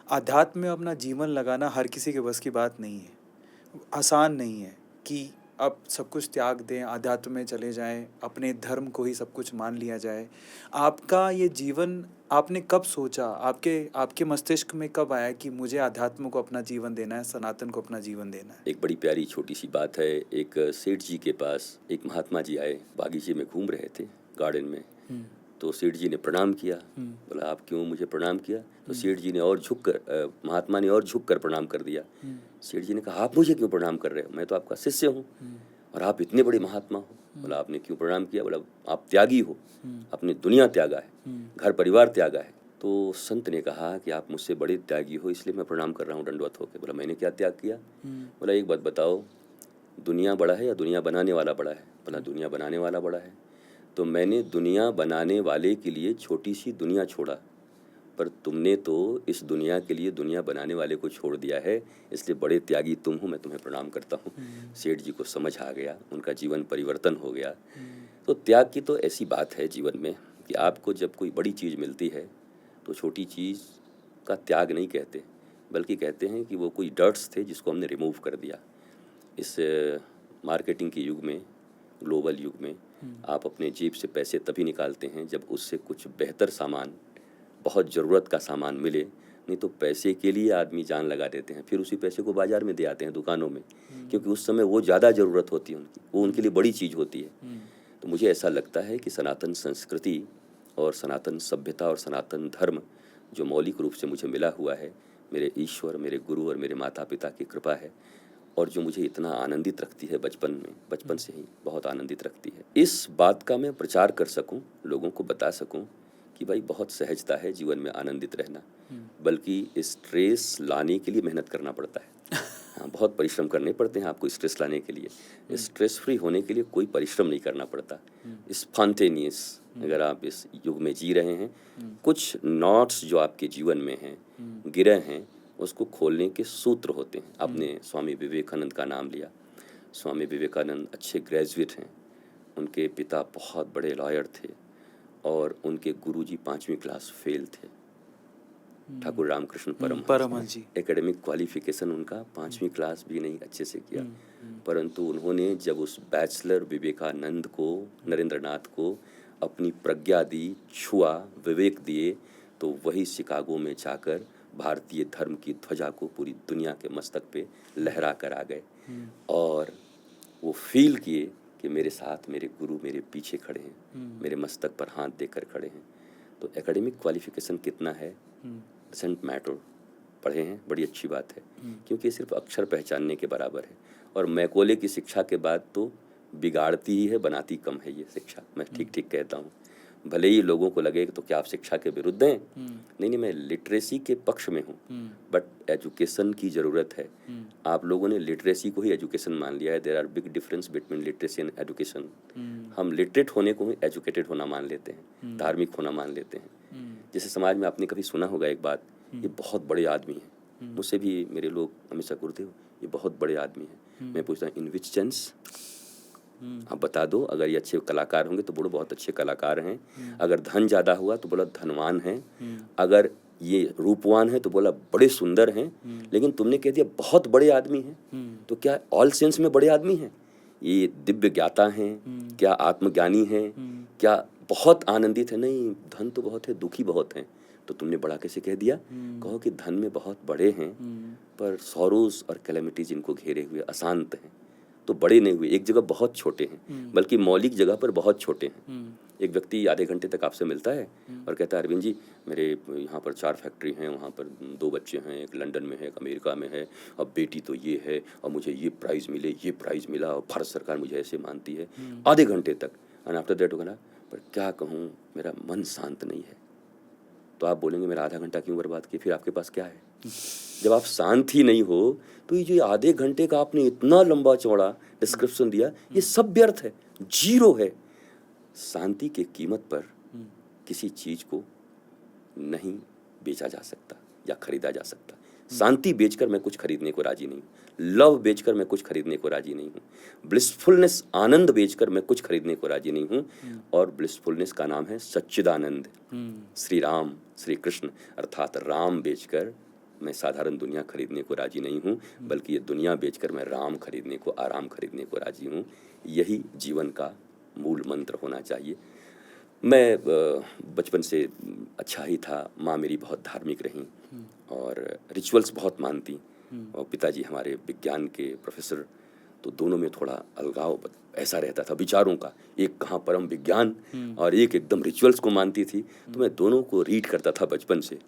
अध्यात्म में अपना जीवन लगाना हर किसी के बस की बात नहीं है, आसान नहीं है कि अब सब कुछ त्याग दें, अध्यात्म में चले जाएं, अपने धर्म को ही सब कुछ मान लिया जाए। आपका ये जीवन आपने कब सोचा, आपके आपके मस्तिष्क में कब आया कि मुझे अध्यात्म को अपना जीवन देना है, सनातन को अपना जीवन देना है? एक बड़ी प्यारी छोटी सी बात है। एक सेठ जी के पास एक महात्मा जी आए, बागीचे में घूम रहे थे, गार्डन में। तो सेठ जी ने प्रणाम किया। बोला, आप क्यों मुझे प्रणाम किया? तो सेठ जी ने और झुक कर, महात्मा ने और झुक कर प्रणाम कर दिया। सेठ जी ने कहा, आप मुझे क्यों प्रणाम कर रहे हो? मैं तो आपका शिष्य हूँ और आप इतने बड़े महात्मा हो। बोला, आपने क्यों प्रणाम किया? बोला, आप त्यागी हो, आपने दुनिया त्यागा है, घर परिवार त्यागा है। तो संत ने कहा कि आप मुझसे बड़े त्यागी हो, इसलिए मैं प्रणाम कर रहा हूँ दंडवत होकर। बोला, मैंने क्या त्याग किया? बोला, एक बात बताओ, दुनिया बड़ा है या दुनिया बनाने वाला बड़ा है? बोला, दुनिया बनाने वाला बड़ा है। तो मैंने दुनिया बनाने वाले के लिए छोटी सी दुनिया छोड़ा, पर तुमने तो इस दुनिया के लिए दुनिया बनाने वाले को छोड़ दिया है, इसलिए बड़े त्यागी तुम हो, मैं तुम्हें प्रणाम करता हूँ। सेठ जी को समझ आ गया, उनका जीवन परिवर्तन हो गया। तो त्याग की तो ऐसी बात है जीवन में कि आपको जब कोई बड़ी चीज़ मिलती है तो छोटी चीज़ का त्याग नहीं कहते, बल्कि कहते हैं कि वो कोई डर्ट्स थे जिसको हमने रिमूव कर दिया। इस मार्केटिंग के युग में, ग्लोबल युग में, आप अपने जेब से पैसे तभी निकालते हैं जब उससे कुछ बेहतर सामान, बहुत ज़रूरत का सामान मिले। नहीं तो पैसे के लिए आदमी जान लगा देते हैं, फिर उसी पैसे को बाज़ार में दे आते हैं, दुकानों में, क्योंकि उस समय वो ज़्यादा ज़रूरत होती है उनकी, वो उनके लिए बड़ी चीज़ होती है। तो मुझे ऐसा लगता है कि सनातन संस्कृति और सनातन सभ्यता और सनातन धर्म जो मौलिक रूप से मुझे मिला हुआ है, मेरे ईश्वर, मेरे गुरु और मेरे माता पिता की कृपा है, और जो मुझे इतना आनंदित रखती है बचपन से ही बहुत आनंदित रखती है। इस बात का मैं प्रचार कर सकूं, लोगों को बता सकूं कि भाई बहुत सहजता है जीवन में आनंदित रहना, बल्कि स्ट्रेस लाने के लिए मेहनत करना पड़ता है। हाँ, बहुत परिश्रम करने पड़ते हैं आपको स्ट्रेस लाने के लिए। स्ट्रेस फ्री होने के लिए कोई परिश्रम नहीं करना पड़ता। स्पॉन्टेनियस, अगर आप इस युग में जी रहे हैं, कुछ नॉट्स जो आपके जीवन में हैं, गिरे हैं, उसको खोलने के सूत्र होते हैं। आपने स्वामी विवेकानंद का नाम लिया। स्वामी विवेकानंद अच्छे ग्रेजुएट हैं, उनके पिता बहुत बड़े लॉयर थे और उनके गुरुजी 5वीं क्लास फेल थे, ठाकुर रामकृष्ण परमहंस जी। एकेडमिक क्वालिफिकेशन उनका 5वीं क्लास भी नहीं अच्छे से किया, परंतु उन्होंने जब उस बैचलर विवेकानंद को, नरेंद्रनाथ को अपनी प्रज्ञा दी, छुआ, विवेक दिए, तो वही शिकागो में जाकर भारतीय धर्म की ध्वजा को पूरी दुनिया के मस्तक पे लहरा कर आ गए। और वो फील किए कि मेरे साथ मेरे गुरु मेरे पीछे खड़े हैं, मेरे मस्तक पर हाथ देकर खड़े हैं। तो एकेडमिक क्वालिफिकेशन कितना है डजंट मैटर, पढ़े हैं बड़ी अच्छी बात है, क्योंकि सिर्फ अक्षर पहचानने के बराबर है। और मैकोले की शिक्षा के बाद तो बिगाड़ती ही है, बनाती कम है ये शिक्षा। मैं ठीक ठीक कहता हूँ, भले ही लोगों को लगे तो क्या आप शिक्षा के विरुद्ध हैं? नहीं, मैं लिटरेसी के पक्ष में हूँ, बट एजुकेशन की ज़रूरत है। आप लोगों ने लिटरेसी को ही एजुकेशन मान लिया है। There are big difference between literacy and education. हम लिटरेट होने को ही एजुकेटेड होना मान लेते हैं, धार्मिक होना मान लेते हैं। जैसे समाज में आपने कभी सुना होगा एक बात, ये बहुत बड़े आदमी हैं। मुझसे भी मेरे लोग हमेशा गुरुदेव ये बहुत बड़े आदमी हैं। मैं पूछता हूँ इन विच सेंस? आप बता दो। अगर ये अच्छे कलाकार होंगे तो बोलो बहुत अच्छे कलाकार हैं। अगर धन ज़्यादा हुआ तो बोला धनवान हैं। अगर ये रूपवान है तो बोला बड़े सुंदर हैं। लेकिन तुमने कह दिया बहुत बड़े आदमी हैं, तो क्या ऑल सेंस में बड़े आदमी हैं? ये दिव्य ज्ञाता हैं? क्या आत्मज्ञानी हैं? क्या बहुत आनंदित है? नहीं, धन तो बहुत है, दुखी बहुत हैं। तो तुमने बड़ा कैसे कह दिया? कहो कि धन में बहुत बड़े हैं, पर सॉरोज और कैलेमिटीज इनको घेरे हुए अशांत हैं, तो बड़े नहीं हुए। एक जगह बहुत छोटे हैं, बल्कि मौलिक जगह पर बहुत छोटे हैं। एक व्यक्ति आधे घंटे तक आपसे मिलता है और कहता है अरविंद जी मेरे यहाँ पर 4 फैक्ट्री हैं, वहाँ पर 2 बच्चे हैं, एक लंदन में है, एक अमेरिका में है, और बेटी तो ये है, और मुझे ये प्राइज़ मिले, ये प्राइज़ मिला, और भारत सरकार मुझे ऐसे मानती है। आधे घंटे तक। एंड आफ्टर दैट वो कहना पर क्या कहूँ, मेरा मन शांत नहीं है। तो आप बोलेंगे मेरा आधा घंटा क्यों बर्बाद किया? फिर आपके पास क्या है? जब आप शांत ही नहीं हो तो ये जो आधे घंटे का आपने इतना लंबा चौड़ा डिस्क्रिप्शन दिया, ये सब व्यर्थ है, जीरो है। शांति की कीमत पर किसी चीज को नहीं बेचा जा सकता या खरीदा जा सकता। शांति बेचकर मैं कुछ खरीदने को राजी नहीं हूँ। लव बेचकर मैं कुछ खरीदने को राजी नहीं हूँ। ब्लिसफुलनेस, आनंद बेचकर मैं कुछ खरीदने को राजी नहीं हूँ। और ब्लिसफुलनेस का नाम है सच्चिदानंद। श्री राम, श्री कृष्ण अर्थात राम बेचकर मैं साधारण दुनिया खरीदने को राजी नहीं हूँ, बल्कि ये दुनिया बेचकर मैं राम खरीदने को, आराम खरीदने को राजी हूँ। यही जीवन का मूल मंत्र होना चाहिए। मैं बचपन से अच्छा ही था। माँ मेरी बहुत धार्मिक रहीं और रिचुअल्स बहुत मानती, और पिताजी हमारे विज्ञान के प्रोफेसर, तो दोनों में थोड़ा अलगाव ऐसा रहता था विचारों का। एक कहाँ परम विज्ञान और एक एकदम रिचुअल्स को मानती थी। तो मैं दोनों को रीड करता था बचपन से।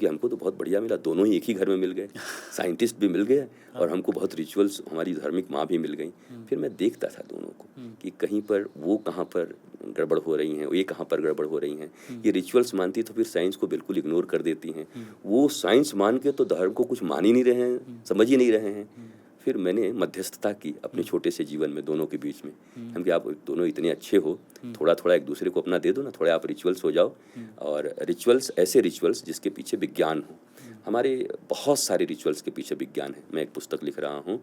हमको तो बहुत बढ़िया मिला, दोनों ही एक ही घर में मिल गए, साइंटिस्ट भी मिल गए और हमको बहुत रिचुअल्स, हमारी धार्मिक माँ भी मिल गई। फिर मैं देखता था दोनों को कि कहीं पर वो कहाँ पर गड़बड़ हो रही हैं, ये कहाँ पर गड़बड़ हो रही हैं। ये रिचुअल्स मानती तो फिर साइंस को बिल्कुल इग्नोर कर देती हैं। वो साइंस मान के तो धर्म को कुछ मान ही नहीं रहे हैं, समझ ही नहीं रहे हैं। फिर मैंने मध्यस्थता की अपने छोटे से जीवन में दोनों के बीच में। हम कि आप दोनों इतने अच्छे हो, थोड़ा थोड़ा एक दूसरे को अपना दे दो ना, थोड़ा आप रिचुअल्स हो जाओ। और रिचुअल्स, ऐसे रिचुअल्स जिसके पीछे विज्ञान हो। हमारे बहुत सारे रिचुअल्स के पीछे विज्ञान है। मैं एक पुस्तक लिख रहा हूँ,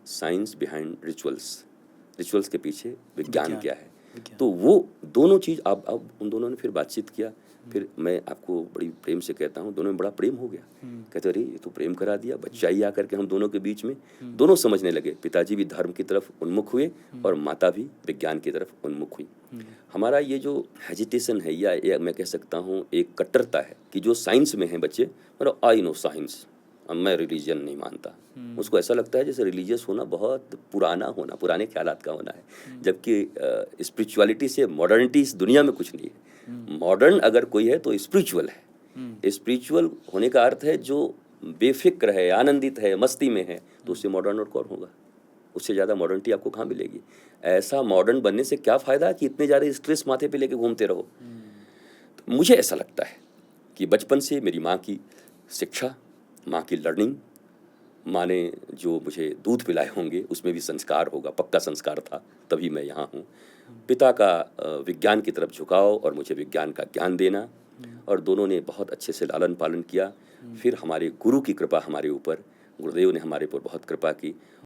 साइंस बिहाइंड रिचुअल्स, रिचुअल्स के पीछे विज्ञान क्या है। तो वो दोनों चीज़ अब उन दोनों ने फिर बातचीत किया। फिर मैं आपको बड़ी प्रेम से कहता हूँ, दोनों में बड़ा प्रेम हो गया। कहते अरे ये तो प्रेम करा दिया, बच्चा ही आकर के हम दोनों के बीच में। दोनों समझने लगे। पिताजी भी धर्म की तरफ उन्मुख हुए और माता भी विज्ञान की तरफ उन्मुख हुई। हमारा ये जो हेजिटेशन है, या मैं कह सकता हूँ एक कट्टरता है कि जो साइंस में है बच्चे, मतलब आई नो साइंस, मैं रिलीजन नहीं मानता। उसको ऐसा लगता है जैसे रिलीजियस होना बहुत पुराना होना, पुराने ख्यालात का होना है। जबकि स्पिरिचुअलिटी से मॉडर्निटी इस दुनिया में कुछ नहीं है। मॉडर्न अगर कोई है तो स्पिरिचुअल है। स्पिरिचुअल होने का अर्थ है जो बेफिक्र है, आनंदित है, मस्ती में है, तो उससे मॉडर्न और कौन होगा। उससे ज़्यादा मॉडर्निटी आपको कहाँ मिलेगी। ऐसा मॉडर्न बनने से क्या फ़ायदा कि इतने ज़्यादा स्ट्रेस माथे पे लेके घूमते रहो। तो मुझे ऐसा लगता है कि बचपन से मेरी माँ की शिक्षा, माँ की लर्निंग, माँ ने जो मुझे दूध पिलाए होंगे उसमें भी संस्कार होगा, पक्का संस्कार था, तभी मैं यहाँ हूँ। पिता का विज्ञान की तरफ झुकाव और मुझे विज्ञान का ज्ञान देना, और दोनों ने बहुत अच्छे से लालन पालन किया। फिर हमारे गुरु की कृपा हमारे ऊपर, गुरुदेव ने हमारे ऊपर बहुत कृपा की।